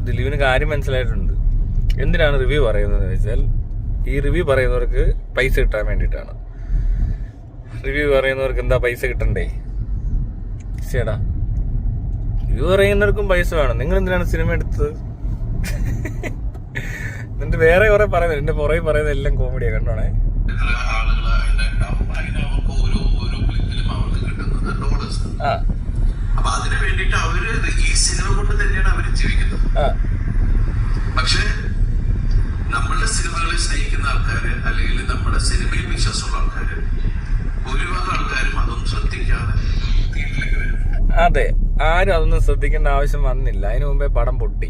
ദിലീപിന് കാര്യം മനസ്സിലായിട്ടുണ്ട്. എന്തിനാണ് റിവ്യൂ പറയുന്നത് വെച്ചാൽ, ഈ റിവ്യൂ പറയുന്നവർക്ക് പൈസ കിട്ടാൻ വേണ്ടിയിട്ടാണ്. റിവ്യൂ പറയുന്നവർക്ക് എന്താ പൈസ കിട്ടണ്ടേ? ചേടാ, റിവ്യൂ പറയുന്നവർക്കും പൈസ വേണം. നിങ്ങൾ എന്തിനാണ് സിനിമ എടുത്തത്? എന്നിട്ട് വേറെ കുറെ പറയുന്നത്, എന്റെ പുറകെ പറയുന്നത് എല്ലാം കോമഡിയാ. കണ്ടോണേ. അപ്പൊ അതിനു വേണ്ടിട്ട് അവര് ഈ സിനിമ കൊണ്ട് തന്നെയാണ് അവര് ജീവിക്കുന്നത്. പക്ഷെ നമ്മളുടെ സിനിമകളെ സ്നേഹിക്കുന്ന ആൾക്കാര്, അല്ലെങ്കിൽ നമ്മുടെ സിനിമയിൽ വിശ്വാസമുള്ള ആൾക്കാര്, ഭൂരിഭാഗം ആൾക്കാരും അതൊന്നും ശ്രദ്ധിക്കാതെ തിയേറ്ററിലേക്ക് വരും. അതെ, ആരും അതൊന്നും ശ്രദ്ധിക്കേണ്ട ആവശ്യം വന്നില്ല. അതിനു മുമ്പേ പടം പൊട്ടി.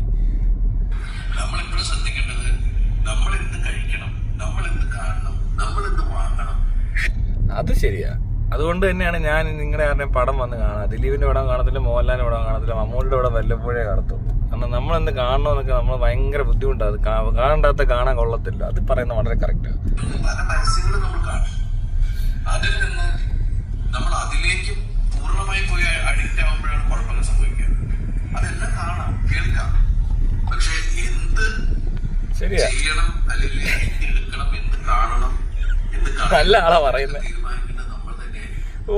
നമ്മളെപ്പോഴും ശ്രദ്ധിക്കേണ്ടത് നമ്മൾ എന്ത് കഴിക്കണം, നമ്മൾ എന്ത് കാണണം, നമ്മൾ എന്ത് വാങ്ങണം. അത് ശരിയാ. അതുകൊണ്ട് തന്നെയാണ് ഞാൻ നിങ്ങളുടെ ആരുടെയും പടം വന്ന് കാണാം. ദിലീപിന്റെ പടം കാണത്തില്ല, മോഹൻലാലിന്റെ പടം കാണത്തില്ല, മമ്മൂട്ടിയുടെ പടം വല്ലപ്പോഴേ കാണത്തുള്ളൂ. കാരണം നമ്മളെന്ത് കാണണമെന്നൊക്കെ നമ്മൾ ഭയങ്കര ബുദ്ധിമുട്ടാണ്. അത് കാണണ്ടാത്ത കാണാൻ കൊള്ളത്തില്ല. അത് പറയുന്നത് വളരെ കറക്റ്റ്. പല പരസ്യങ്ങളും നമ്മൾ കാണും. അതിൽ നിന്ന് നമ്മൾ അതിലേക്ക് പൂർണ്ണമായി പോയി അഡിക്റ്റ് ആവുമ്പോഴാണ് കുഴപ്പങ്ങൾ സംഭവിക്കുക. അതെല്ലാം കാണാം, കേൾക്കാം. പക്ഷെ എന്ത് ചെയ്യണം, അല്ലെങ്കിൽ എന്ത് എടുക്കണം, എന്ത് കാണണം, എന്ത് നല്ല ആളാ പറയുന്നത്. തീരുമാനിക്കേണ്ടത് നമ്മൾ തന്നെയായിരിക്കും. ഓ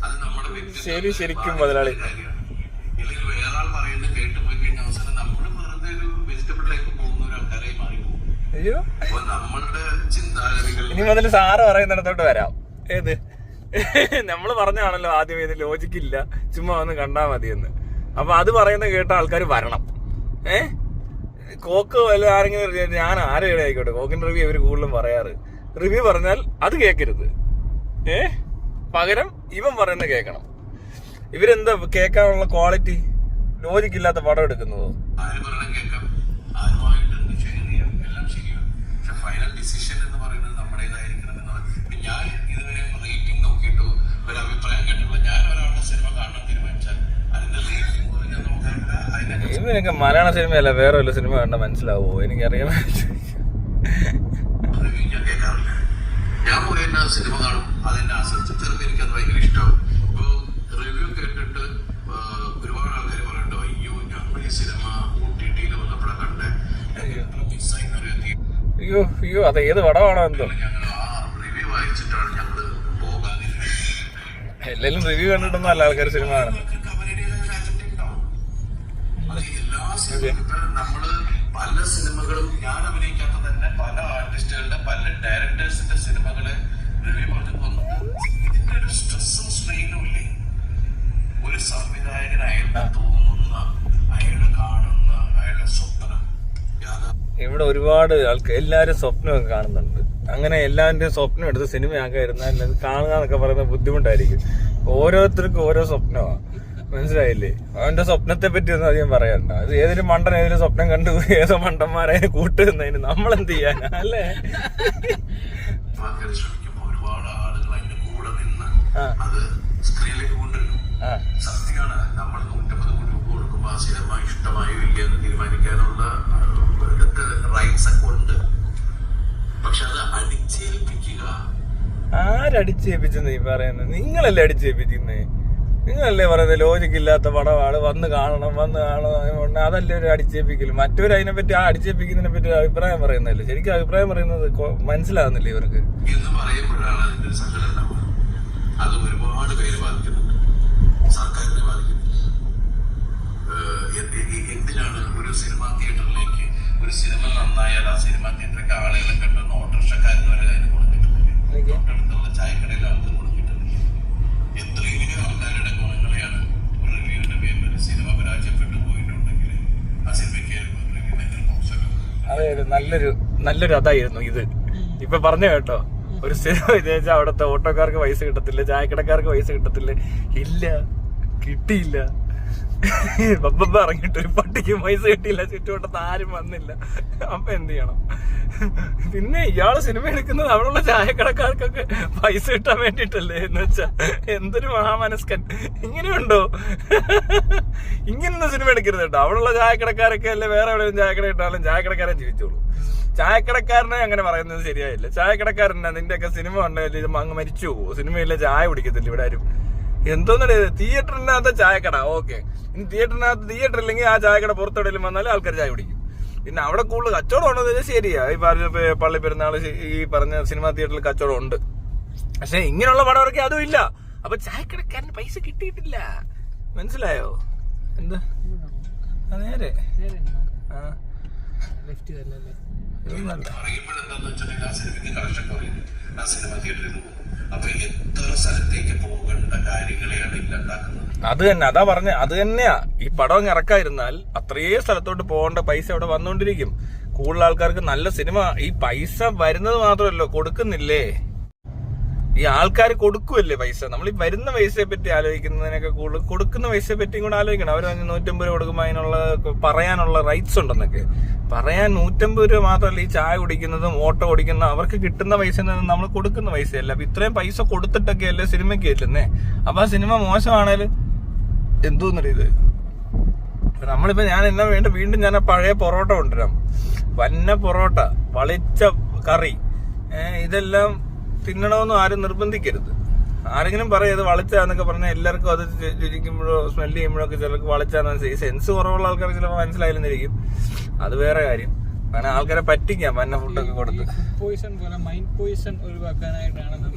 അത് നമ്മുടെ ശരി, ശരിക്കും മുതലാളി. അല്ലെങ്കിൽ വേറെ ആൾ പറയുന്നത് കേട്ട് പോയി കഴിഞ്ഞ അവസരം നമ്മൾ വെറുതെ ഒരു വെജിറ്റബിളിലേക്ക് പോകുന്ന ഒരു ആൾക്കാരായി മാറിപ്പോകും. അയ്യോ, അപ്പൊ നമ്മളുടെ ചിന്താഗതികൾ ഇനി മുതൽ സാറ് പറയുന്നിടത്തോട്ട് വരാം. ഏത് നമ്മള് പറഞ്ഞാണല്ലോ ആദ്യം, ഇത് ലോജിക്കില്ല, ചുമ്മാ വന്ന് കണ്ടാ മതിയെന്ന്. അപ്പൊ അത് പറയുന്ന കേട്ട ആൾക്കാർ വരണം. കോക്ക് വല്ല ആരെങ്കിലും, ഞാൻ ആരെയും ആയിക്കോട്ടെ, കോക്കിന്റെ റിവ്യൂ ഇവര് കൂടുതലും പറയാറ്. റിവ്യൂ പറഞ്ഞാൽ അത് കേൾക്കരുത്. പകരം ഇവൻ പറയുന്ന കേൾക്കണം. ഇവരെന്താ കേൾക്കാനുള്ള ക്വാളിറ്റി? ലോജിക്കില്ലാത്ത പടം എടുക്കുന്നതോ? ആര് പറയണം കേൾക്കാം, ആരുമായിട്ട് എന്ത് ചെയ്യാം, എല്ലാം ശരിയാണ്. പക്ഷെ ഫൈനൽ ഡിസിഷൻ എന്ന് പറയുന്നത് നമ്മുടേതായിരിക്കണം എന്നാണ്. ഞാൻ ഇതുവരെ റേറ്റിംഗ് നോക്കിയിട്ടോ ഒരു അഭിപ്രായം കേട്ടുള്ളൂ. ഞാൻ ഒരാളുടെ സിനിമ കാണാൻ തീരുമാനിച്ചാൽ അതിന്റെ റേറ്റിംഗ് പറഞ്ഞാൽ നോക്കാറില്ല. ഇവനൊക്കെ മലയാള സിനിമയല്ല വേറെ വല്ല സിനിമ കണ്ട മനസ്സിലാവോ? എനിക്കറിയാൻ റിവ്യൂ ഞാൻ കേൾക്കാറില്ല. ഞാൻ പോയി തന്നെ സിനിമ കാണും, അതെന്നെ ആസ്വദിച്ച്. ചിലപ്പോൾ എനിക്കത് ഭയങ്കര ഇഷ്ടമാവും. ഇപ്പോൾ റിവ്യൂ കേട്ടിട്ട് ഒരുപാട് ആൾക്കാർ പറയണ്ടോ, അയ്യോ ഞങ്ങൾ ഈ സിനിമ OTT-യിൽ വന്നപ്പോഴാണ് കണ്ടേ, മിസ്സായി. അയ്യോ അയ്യോ, അത് ഏത് പടമാണോ എന്തോ. ഞങ്ങൾ ആ റിവ്യൂ വായിച്ചിട്ടാണ് ഞങ്ങൾ പോകാതിരുന്നത്. എല്ലാരും റിവ്യൂ കണ്ടിട്ടൊന്നും അല്ല ആൾക്കാർ സിനിമ കാണുന്നത്. നമ്മള് പല സിനിമകളും, ഞാൻ അഭിനയിക്കാത്ത തന്നെ പല ആർട്ടിസ്റ്റുകളുടെ, പല ഡയറക്ടേഴ്സിന്റെ സിനിമകളെ റിവ്യൂ പറഞ്ഞിട്ട് വന്നിട്ട് ഇതിന്റെ ഒരു സ്ട്രെസ്സും സ്ട്രെയിനും ഇല്ലേ? ഒരു സംവിധായകൻ അയാൾക്ക് തോന്നുന്ന, അയാളെ കാണുന്ന, അയാളുടെ സ്വപ്നം. ഇവിടെ ഒരുപാട് ആൾക്കാർ എല്ലാരും സ്വപ്നമൊക്കെ കാണുന്നുണ്ട്. അങ്ങനെ എല്ലാവരുടെയും സ്വപ്നം എടുത്ത് സിനിമയാക്കാതിരുന്നാൽ അത് കാണുക എന്നൊക്കെ പറയുന്നത് ബുദ്ധിമുട്ടായിരിക്കും. ഓരോരുത്തർക്കും ഓരോ സ്വപ്നമാണ്, മനസ്സിലായില്ലേ? അവന്റെ സ്വപ്നത്തെ പറ്റി ഒന്നും അധികം പറയണ്ട. അത് ഏതൊരു മണ്ടൻ ഏതൊരു സ്വപ്നം കണ്ടു ഏതോ മണ്ടന്മാരെ കൂട്ടുന്നതിന് നമ്മളെന്ത് ചെയ്യാനാ, അല്ലേ? ശ്രമിക്കുമ്പോൾ ഒരുപാട് ആളുകൾ അതിന്റെ കൂടെ നിന്ന് അത് സ്ക്രീനിലേക്ക് കൊണ്ടുവരും. സത്യമാണ്, നമ്മൾ 150 കോടി രൂപ കൊടുക്കുമ്പോൾ ആ സിനിമ ഇഷ്ടമായോ ഇല്ല എന്ന് തീരുമാനിക്കാനുള്ള ഇതൊക്കെ റൈറ്റ്സ് ഒക്കെ ഉണ്ട്. പക്ഷെ അത് അടിച്ചേൽപ്പിക്കുക. ആരടിച്ചേൽപ്പിച്ചെന്ന് നീ പറയുന്നത്? നിങ്ങളല്ലേ അടിച്ചേൽപ്പിക്കുന്നേ? നിങ്ങളല്ലേ പറയുന്നത് ലോജിക്കില്ലാത്ത പടമാണ്, വന്ന് കാണണം അതല്ലേ ഒരു അടിച്ചേൽപ്പിക്കല്. മറ്റവർ അതിനെപ്പറ്റി ആ അടിച്ചേൽപ്പിക്കുന്നതിനെ പറ്റി അഭിപ്രായം പറയുന്നതല്ലേ. ശരിക്കും അഭിപ്രായം പറയുന്നത് മനസ്സിലാകുന്നില്ല ഇവർക്ക് എന്ന് പറയുമ്പോഴാണ് അതിന്റെ സങ്കടം ഉണ്ടാവുക. അത് ഒരുപാട് പേര് ബാധിക്കുന്നുണ്ട്, സർക്കാരിനെ ബാധിക്കുന്നുണ്ട്. എന്തിനാണ് ഒരു സിനിമാ തിയേറ്ററിലേക്ക് ഒരു സിനിമ നന്നായാൽ ആ സിനിമാ തിയേറ്ററിലേക്ക് ആളുകളെ കണ്ടുന്ന ഓട്ടോറിക്ഷക്കാരന് വരെ അതിന് കൊടുത്തിട്ടുണ്ട്, തൊട്ടടുത്തുള്ള ചായക്കടയിൽ ആൾക്ക് കൊടുത്തിട്ടുണ്ട്. എത്രയും ആൾക്കാരുടെ ഗുണങ്ങളെയാണ് ഒരു റിവ്യൂവിന്റെ പേരിൽ സിനിമ പരാജയപ്പെട്ടു പോയിട്ടുണ്ടെങ്കിൽ ആ സിനിമയ്ക്ക് റിവ്യൂ മോശം. അതെ, നല്ലൊരു അതായിരുന്നു ഇത്. ഇപ്പൊ പറഞ്ഞു കേട്ടോ, ഒരു സിനിമ വിജയിച്ചാൽ അവിടുത്തെ ഓട്ടോക്കാർക്ക് പൈസ കിട്ടത്തില്ല, ചായക്കടക്കാർക്ക് പൈസ കിട്ടത്തില്ല. ഇല്ല, കിട്ടിയില്ല. ബബ്ബ ഇറങ്ങിയിട്ട് ഒരു പട്ടിക്ക് പൈസ കിട്ടിയില്ല, ചുറ്റുവട്ടത്ത് ആരും വന്നില്ല. അപ്പൊ എന്ത് ചെയ്യണം? പിന്നെ ഇയാള് സിനിമ എടുക്കുന്നത് അവിടെയുള്ള ചായക്കടക്കാർക്കൊക്കെ പൈസ കിട്ടാൻ വേണ്ടിട്ടല്ലേ എന്ന് വെച്ചാ എന്തൊരു മഹാമനസ്കൻ. ഇങ്ങനെയുണ്ടോ? ഇങ്ങനൊന്നും സിനിമ എടുക്കരുത് കേട്ടോ. അവിടെയുള്ള ചായക്കടക്കാരൊക്കെ അല്ലേ വേറെ എവിടെയും ചായക്കട ഇട്ടാലും ചായക്കടക്കാരൻ ജീവിച്ചോളൂ. ചായക്കടക്കാരനെ അങ്ങനെ പറയുന്നത് ശരിയായില്ല. ചായക്കടക്കാരനാ നിന്റെയൊക്കെ സിനിമ ഉണ്ടെങ്കിൽ അങ്ങ് മരിച്ചു പോകുമോ? സിനിമയില്ല ചായ കുടിക്കത്തില്ല ഇവിടെ ആരും. എന്തോന്നേ തിയേറ്ററിനകത്ത് ചായക്കട, ഓക്കെ. ഇനി തിയേറ്ററിനകത്ത് തിയേറ്റർ ഇല്ലെങ്കിൽ ആ ചായക്കട പുറത്തെവിടെയും വന്നാലും ആൾക്കാർ ചായ കുടിക്കും. പിന്നെ അവിടെ കൂടുതൽ കച്ചവടം ഉണ്ടെന്ന് വെച്ചാൽ ശരിയാ, ഈ പറഞ്ഞ പള്ളി പെരുന്നാള് ഈ പറഞ്ഞ സിനിമാ തിയേറ്ററിൽ കച്ചവടം ഉണ്ട്. പക്ഷെ ഇങ്ങനെയുള്ള പടവർക്ക് അതും ഇല്ല. അപ്പൊ ചായക്കടക്കാരന് പൈസ കിട്ടിയിട്ടില്ല, മനസ്സിലായോ? എന്താ നേരെ അത് തന്നെ, അതാ പറഞ്ഞ അത് തന്നെയാ. ഈ പടം ഇറക്കാതിരുന്നാൽ അത്രയും സ്ഥലത്തോട്ട് പോകേണ്ട പൈസ അവിടെ വന്നോണ്ടിരിക്കും. കൂടുതൽ ആൾക്കാർക്ക് നല്ല സിനിമ, ഈ പൈസ വരുന്നത് മാത്രമല്ലോ കൊടുക്കുന്നില്ലേ, ഈ ആൾക്കാർ കൊടുക്കുമല്ലേ പൈസ. നമ്മൾ ഈ വരുന്ന പൈസയെ പറ്റി ആലോചിക്കുന്നതിനൊക്കെ കൂടുതൽ കൊടുക്കുന്ന പൈസയെ പറ്റിയും കൂടെ ആലോചിക്കണം. അവർ 150 രൂപ കൊടുക്കുമ്പോൾ അതിനുള്ള പറയാനുള്ള റൈറ്റ്സ് ഉണ്ടെന്നൊക്കെ പറയാൻ. 150 രൂപ മാത്രമല്ല ഈ ചായ കുടിക്കുന്നതും ഓട്ടോ ഓടിക്കുന്നതും അവർക്ക് കിട്ടുന്ന പൈസ നമ്മൾ കൊടുക്കുന്ന പൈസയല്ല. അപ്പൊ ഇത്രയും പൈസ കൊടുത്തിട്ടൊക്കെ അല്ലേ സിനിമയ്ക്ക് ഇല്ലെന്നേ. അപ്പൊ ആ സിനിമ മോശമാണേലും എന്തോന്നറിയത്. നമ്മളിപ്പോ ഞാൻ എന്നാ വീണ്ടും ഞാൻ പഴയ പൊറോട്ട കൊണ്ടുവരാം. വന്ന പൊറോട്ട, വളിച്ച കറി, ഇതെല്ലാം തിന്നണമെന്നും ആരും നിർബന്ധിക്കരുത്. ആരെങ്കിലും പറയത് വളിച്ചാന്നൊക്കെ പറഞ്ഞാൽ എല്ലാവർക്കും അത് രുചിക്കുമ്പോഴോ സ്മെല് ചെയ്യുമ്പോഴോ ഒക്കെ ചിലർക്ക് വളിച്ചാന്ന് സെൻസ് കുറവുള്ള ആൾക്കാർക്ക് ചിലപ്പോൾ മനസ്സിലായില്ലെന്നിരിക്കും. അത് വേറെ കാര്യം. കാരണം ആൾക്കാരെ പറ്റിക്കാം വന്ന ഫുഡൊക്കെ കൊടുത്ത്.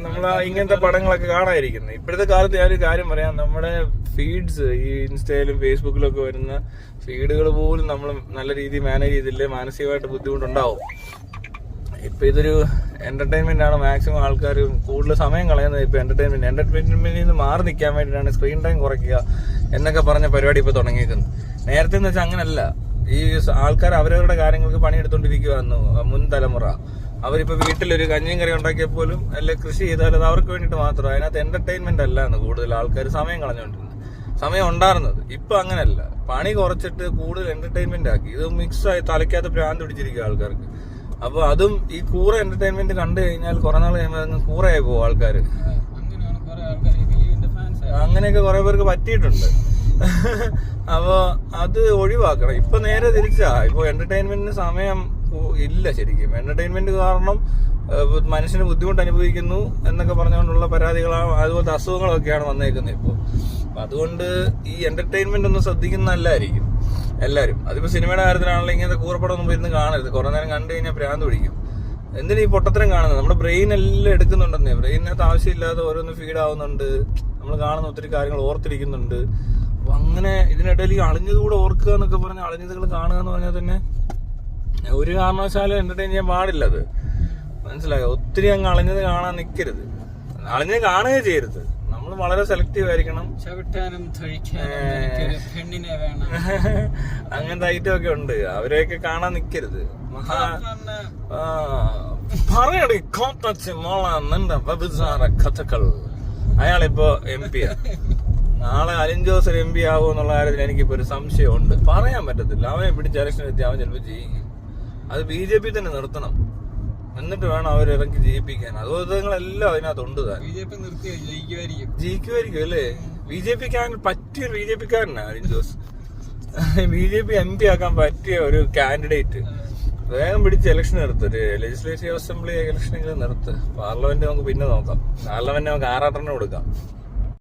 നമ്മൾ ഇങ്ങനത്തെ പടങ്ങളൊക്കെ കാണാതിരിക്കുന്നത്. ഇപ്പോഴത്തെ കാലത്ത് ഞാനൊരു കാര്യം പറയാം, നമ്മുടെ ഫീഡ്സ് ഈ ഇൻസ്റ്റയിലും ഫേസ്ബുക്കിലും ഒക്കെ വരുന്ന ഫീഡുകൾ പോലും നമ്മൾ നല്ല രീതിയിൽ മാനേജ് ചെയ്തില്ലേ മാനസികമായിട്ട് ബുദ്ധിമുട്ടുണ്ടാവും. ഇപ്പൊ ഇതൊരു എന്റർടൈൻമെന്റ് ആണ്. മാക്സിമം ആൾക്കാർ കൂടുതൽ സമയം കളയുന്നത് ഇപ്പൊ എന്റർടൈൻമെന്റിൽ നിന്ന് മാറി നിൽക്കാൻ വേണ്ടിയിട്ടാണ് സ്ക്രീൻ ടൈം കുറയ്ക്കുക എന്നൊക്കെ പറഞ്ഞ പരിപാടി ഇപ്പൊ തുടങ്ങിയിരിക്കുന്നത്. നേരത്തെ എന്ന് വെച്ചാൽ അങ്ങനല്ല. ഈ ആൾക്കാർ അവരവരുടെ കാര്യങ്ങൾക്ക് പണിയെടുത്തോണ്ടിരിക്കുവായിരുന്നു മുൻ തലമുറ. അവരിപ്പോ വീട്ടിലൊരു കഞ്ഞിയും കറി ഉണ്ടാക്കിയാൽ പോലും അല്ലെ കൃഷി ചെയ്താൽ അത് അവർക്ക് വേണ്ടിയിട്ട് മാത്രം. അതിനകത്ത് എന്റർടൈൻമെന്റ് അല്ല എന്ന് കൂടുതൽ ആൾക്കാർ സമയം കളഞ്ഞുകൊണ്ടിരുന്നത്, സമയം ഉണ്ടായിരുന്നത്. ഇപ്പൊ അങ്ങനല്ല, പണി കുറച്ചിട്ട് കൂടുതൽ എന്റർടൈൻമെന്റ് ആക്കി. ഇത് മിക്സായി തലയ്ക്കകത്ത് ഭ്രാന്ത് പിടിച്ചിരിക്കുക ആൾക്കാർക്ക്. അപ്പൊ അതും ഈ കൂറ എന്റർടൈൻമെന്റ് കണ്ടു കഴിഞ്ഞാൽ കുറെ നാൾ കഴിയുമ്പോൾ കൂറയായി പോകും ആൾക്കാര്. അങ്ങനെയൊക്കെ കുറെ പേർക്ക് പറ്റിയിട്ടുണ്ട്. അപ്പൊ അത് ഒഴിവാക്കണം. ഇപ്പൊ നേരെ തിരിച്ചാ. ഇപ്പൊ എന്റർടൈൻമെന്റിന് സമയം ഇല്ല ശരിക്കും. എന്റർടൈൻമെന്റ് കാരണം മനുഷ്യന് ബുദ്ധിമുട്ട് അനുഭവിക്കുന്നു എന്നൊക്കെ പറഞ്ഞുകൊണ്ടുള്ള പരാതികളാണ്, അതുപോലത്തെ അസുഖങ്ങളൊക്കെയാണ് വന്നേക്കുന്നത് ഇപ്പൊ. അതുകൊണ്ട് ഈ എന്റർടൈൻമെന്റ് ഒന്ന് ശ്രദ്ധിക്കുന്നതല്ലായിരിക്കും എല്ലാരും. അതിപ്പോ സിനിമയുടെ കാര്യത്തിലാണല്ലോ ഇങ്ങനത്തെ കൂറപ്പടം ഒന്നും ഇരുന്ന് കാണരുത്. കുറെ നേരം കണ്ടു കഴിഞ്ഞാൽ ഭ്രാന്ത് പിടിക്കും. എന്തിനാ ഈ പൊട്ടത്തരം കാണുന്നത്? നമ്മുടെ ബ്രെയിൻ എല്ലാം എടുക്കുന്നുണ്ടെന്നേ. ബ്രെയിനകത്ത് ആവശ്യമില്ലാതെ ഓരോന്ന് ഫീഡ് ആവുന്നുണ്ട്. നമ്മൾ കാണുന്ന ഒത്തിരി കാര്യങ്ങൾ ഓർത്തിരിക്കുന്നുണ്ട്. അപ്പൊ അങ്ങനെ ഇതിനിടയിൽ അളിഞ്ഞത് കൂടെ ഓർക്കുക എന്നൊക്കെ പറഞ്ഞാൽ അളിഞ്ഞതുകൾ കാണുക എന്ന് പറഞ്ഞാൽ തന്നെ ഒരു കാരണവശാലും എന്റർടൈൻ ചെയ്യാൻ പാടില്ല. അത് മനസ്സിലായോ? ഒത്തിരി അങ്ങ് അളിഞ്ഞത് കാണാൻ നിൽക്കരുത്. അളിഞ്ഞത് കാണുകയും ചെയ്യരുത്. നമ്മൾ വളരെ സെലക്റ്റീവ് ആയിരിക്കണം. അങ്ങനത്തെ ഐറ്റം ഒക്കെ ഉണ്ട്. അവരെയൊക്കെ കാണാൻ നിൽക്കരുത്. പറയടി കഥകൾ. അയാളിപ്പോ MP യാ. നാളെ അലിൻ ജോസ് ഒരു MP ആവോ എന്നുള്ള കാര്യത്തിൽ എനിക്കിപ്പോ ഒരു സംശയമുണ്ട്. പറയാൻ പറ്റത്തില്ല. അവനെ പിടിച്ച് ഇലക്ഷൻ എത്തി അവൻ ചിലപ്പോൾ ജയിക്കും. അത് BJP തന്നെ നിർത്തണം. എന്നിട്ട് വേണം അവരിറക്കി ജയിപ്പിക്കാൻ. അതുപോലെ നിങ്ങളെല്ലാം അതിനകത്തുണ്ട്. ജയിക്കുമായിരിക്കും അല്ലേ? BJP പറ്റിയൊരു BJP-കാരനാണ് അലിൻ ജോസ്. BJP MP ആക്കാൻ പറ്റിയ ഒരു കാൻഡിഡേറ്റ്. വേഗം പിടിച്ച് ഇലക്ഷൻ നിർത്ത്. ഒരു ലെജിസ്ലേറ്റീവ് അസംബ്ലി ഇലക്ഷനെങ്കിലും നിർത്ത്. പാർലമെന്റ് നമുക്ക് പിന്നെ നോക്കാം. പാർലമെന്റ് നമുക്ക് 6 കൊടുക്കാം.